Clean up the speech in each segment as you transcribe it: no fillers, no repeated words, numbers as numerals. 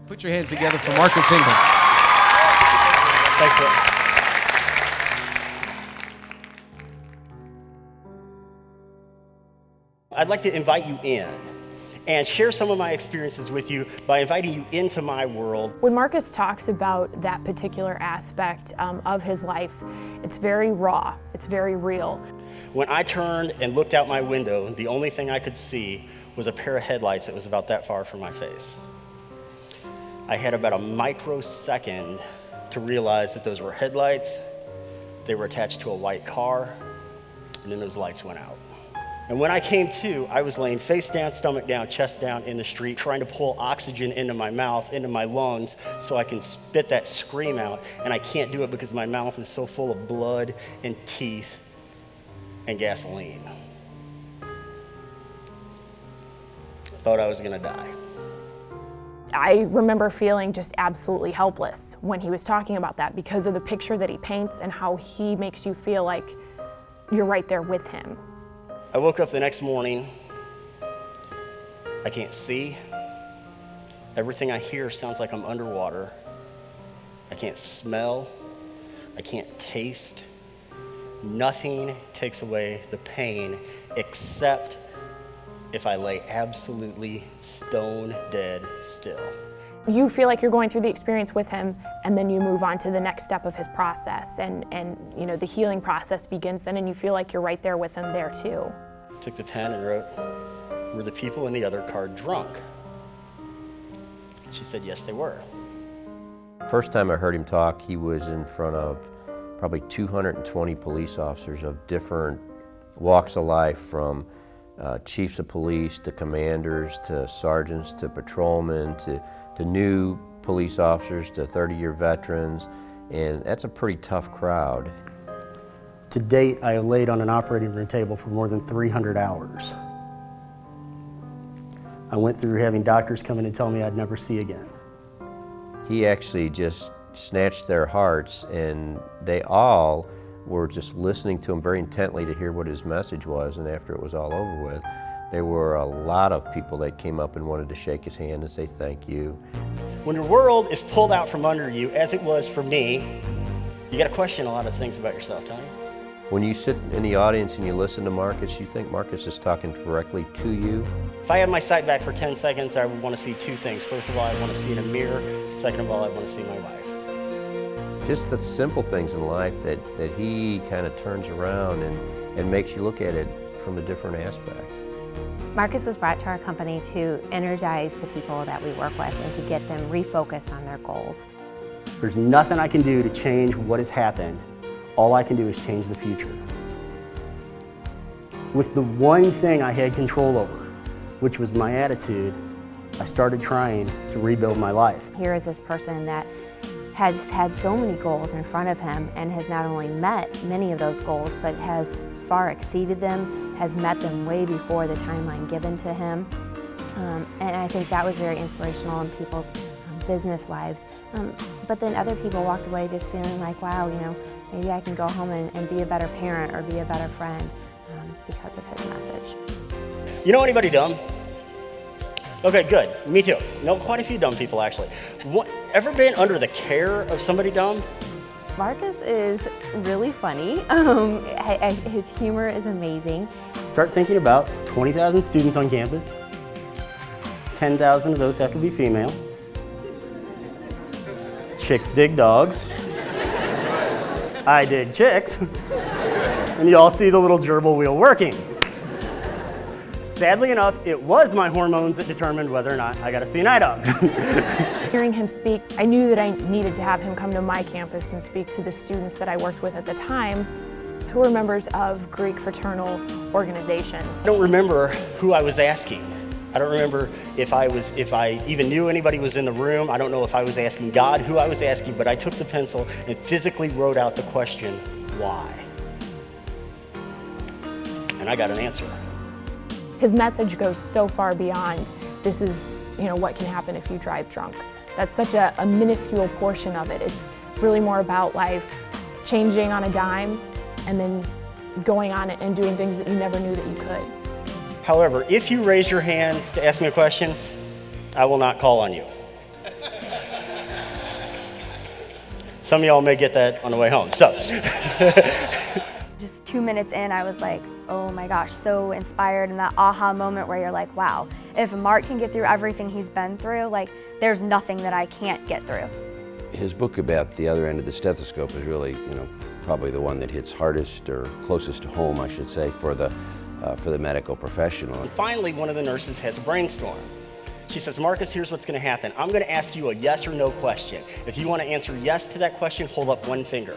Put your hands together for Marcus Engel. Thanks, sir. I'd like to invite you in and share some of my experiences with you by inviting you into my world. When Marcus talks about that particular aspect of his life, it's very raw, it's very real. When I turned and looked out my window, the only thing I could see was a pair of headlights that was about that far from my face. I had about a microsecond to realize that those were headlights, they were attached to a white car, and then those lights went out. And when I came to, I was laying face down, stomach down, chest down in the street, trying to pull oxygen into my mouth, into my lungs, so I can spit that scream out. And I can't do it because my mouth is so full of blood and teeth and gasoline. Thought I was gonna die. I remember feeling just absolutely helpless when he was talking about that because of the picture that he paints and how he makes you feel like you're right there with him. I woke up the next morning, I can't see. Everything I hear sounds like I'm underwater. I can't smell, I can't taste. Nothing takes away the pain except if I lay absolutely stone dead still. You feel like you're going through the experience with him, and then you move on to the next step of his process, and you know, the healing process begins then, and you feel like you're right there with him there too. Took the pen and wrote, "Were the people in the other car drunk?" She said, "Yes, they were." First time I heard him talk, he was in front of probably 220 police officers of different walks of life, from chiefs of police to commanders to sergeants to patrolmen to new police officers to 30-year veterans, and that's a pretty tough crowd. To date, I have laid on an operating room table for more than 300 hours. I went through having doctors come in and tell me I'd never see again. He actually just snatched their hearts, and they all were just listening to him very intently to hear what his message was, and after it was all over with, there were a lot of people that came up and wanted to shake his hand and say thank you. When your world is pulled out from under you, as it was for me, you got to question a lot of things about yourself, don't you? When you sit in the audience and you listen to Marcus, you think Marcus is talking directly to you. If I have my sight back for 10 seconds, I would want to see two things. First of all, I want to see in a mirror. Second of all, I want to see my wife. Just the simple things in life that he kind of turns around and makes you look at it from a different aspect. Marcus was brought to our company to energize the people that we work with and to get them refocused on their goals. There's nothing I can do to change what has happened. All I can do is change the future. With the one thing I had control over, which was my attitude, I started trying to rebuild my life. Here is this person that has had so many goals in front of him and has not only met many of those goals, but has far exceeded them, has met them way before the timeline given to him. And I think that was very inspirational in people's business lives. But then other people walked away just feeling like, wow, you know, maybe I can go home and be a better parent or be a better friend because of his message. You know anybody dumb? Okay, good. Me too. Know quite a few dumb people, actually. Ever been under the care of somebody dumb? Marcus is really funny. His humor is amazing. Start thinking about 20,000 students on campus. 10,000 of those have to be female. Chicks dig dogs. I dig chicks. And you all see the little gerbil wheel working. Sadly enough, it was my hormones that determined whether or not I got to see an eye dog. Hearing him speak, I knew that I needed to have him come to my campus and speak to the students that I worked with at the time who were members of Greek fraternal organizations. I don't remember who I was asking. I don't remember if I even knew anybody was in the room. I don't know if I was asking God who I was asking, but I took the pencil and physically wrote out the question, why? And I got an answer. His message goes so far beyond, this is, you know, what can happen if you drive drunk. That's such a minuscule portion of it. It's really more about life changing on a dime and then going on and doing things that you never knew that you could. However, if you raise your hands to ask me a question, I will not call on you. Some of y'all may get that on the way home. So, Just 2 minutes in, I was like, oh my gosh, so inspired, and that aha moment where you're like, wow, if Mark can get through everything he's been through, like, there's nothing that I can't get through. His book about the other end of the stethoscope is really, probably the one that hits hardest or closest to home, I should say, for the medical professional. and finally, one of the nurses has a brainstorm. She says, Marcus, here's what's going to happen. I'm going to ask you a yes or no question. If you want to answer yes to that question, hold up one finger.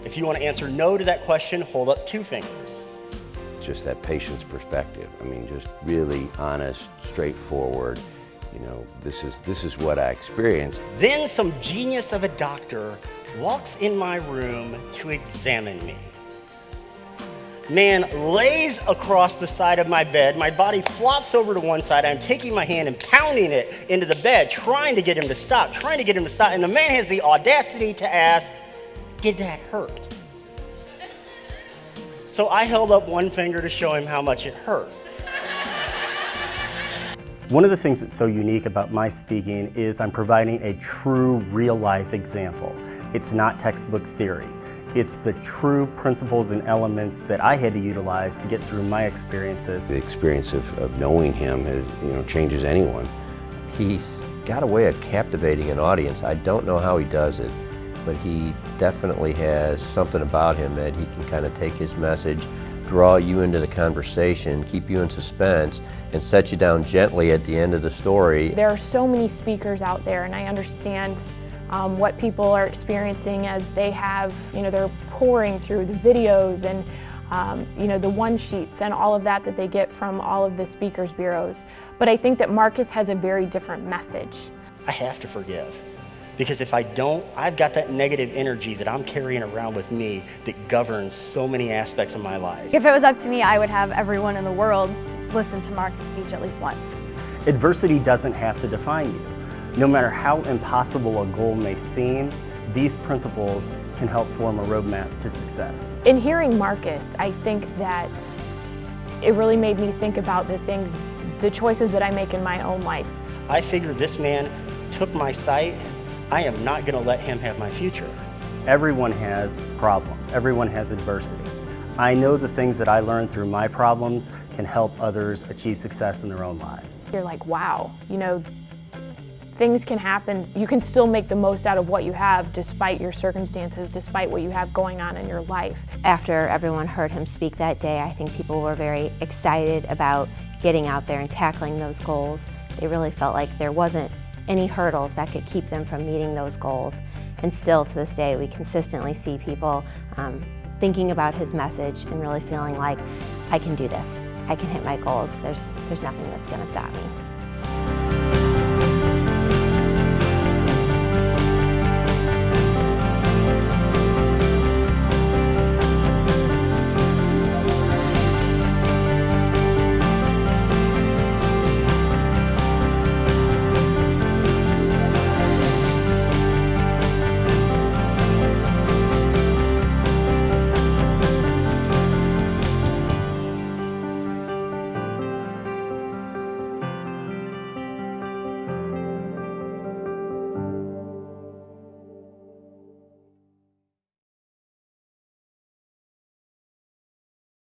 If you want to answer no to that question, hold up 2 fingers. Just that patient's perspective. I mean, just really honest, straightforward. This is what I experienced. Then some genius of a doctor walks in my room to examine me. Man lays across the side of my bed. My body flops over to one side. I'm taking my hand and pounding it into the bed, trying to get him to stop. And the man has the audacity to ask, did that hurt? So I held up one finger to show him how much it hurt. One of the things that's so unique about my speaking is I'm providing a true real-life example. It's not textbook theory. It's the true principles and elements that I had to utilize to get through my experiences. The experience of knowing him changes anyone. He's got a way of captivating an audience. I don't know how he does it, but he definitely has something about him that he can kind of take his message, draw you into the conversation, keep you in suspense, and set you down gently at the end of the story. There are so many speakers out there, and I understand what people are experiencing as they have, they're pouring through the videos and, the one sheets and all of that they get from all of the speakers bureaus. But I think that Marcus has a very different message. I have to forgive. Because if I don't, I've got that negative energy that I'm carrying around with me that governs so many aspects of my life. If it was up to me, I would have everyone in the world listen to Mark's speech at least once. Adversity doesn't have to define you. No matter how impossible a goal may seem, these principles can help form a roadmap to success. In hearing Marcus, I think that it really made me think about the choices that I make in my own life. I figured this man took my sight. I am not going to let him have my future. Everyone has problems. Everyone has adversity. I know the things that I learned through my problems can help others achieve success in their own lives. You're like, wow, things can happen. You can still make the most out of what you have despite your circumstances, despite what you have going on in your life. After everyone heard him speak that day, I think people were very excited about getting out there and tackling those goals. They really felt like there wasn't any hurdles that could keep them from meeting those goals. And still to this day, we consistently see people thinking about his message and really feeling like, I can do this. I can hit my goals. There's nothing that's going to stop me.